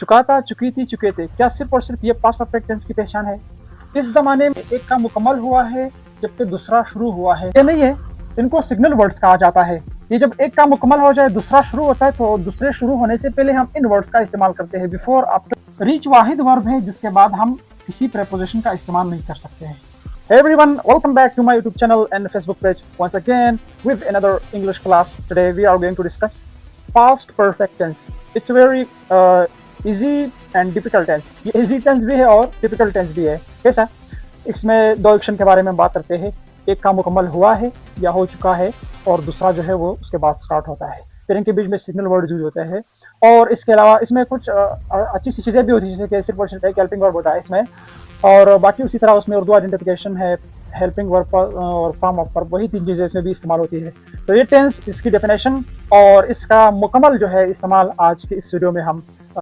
चुका था, चुकी थी, चुके थे, क्या सिर्फ और सिर्फ ये पास्ट परफेक्ट टेंस की पहचान है? इस जमाने में एक काम मुकम्मल हुआ है जबकि दूसरा शुरू हुआ है, ये नहीं है। इनको सिग्नल वर्ड्स कहा जाता है। ये जब एक काम मुकम्मल हो जाए दूसरा शुरू होता है तो दूसरे शुरू होने से पहले हम इन वर्ड्स का इस्तेमाल करते हैं, बिफोर आफ्टर। रीच वाहिद वर्ब है जिसके बाद हम किसी प्रेपोजिशन का इस्तेमाल नहीं कर सकते हैं। Hey everyone, welcome back to my YouTube channel and Facebook page once again with another English class. Today we are going to discuss past perfect tense. It's very easy and difficult tense. ये easy tense भी है और difficult tense भी है। कैसा? इसमें दो action के बारे में बात करते हैं। एक काम मुकम्मल हुआ है या हो चुका है और दूसरा जो है वो उसके बाद स्टार्ट होता है। फिर इनके बीच में सिग्नल वर्ड यूज होते हैं और इसके अलावा इसमें कुछ अच्छी सी चीज़ें भी होती है, जैसे कि सिर्फ और सिर्फ एक हेल्पिंग वर्ब होता है इसमें, और बाकी उसी तरह उसमें उर्दू आइडेंटिफिकेशन है, हेल्पिंग वर्ब और फॉर्म ऑफ वर्ब, वही तीन चीज़ें इसमें भी इस्तेमाल होती है। तो ये टेंस, इसकी डेफिनेशन और इसका मुकम्मल जो है इस्तेमाल आज के इस वीडियो में हम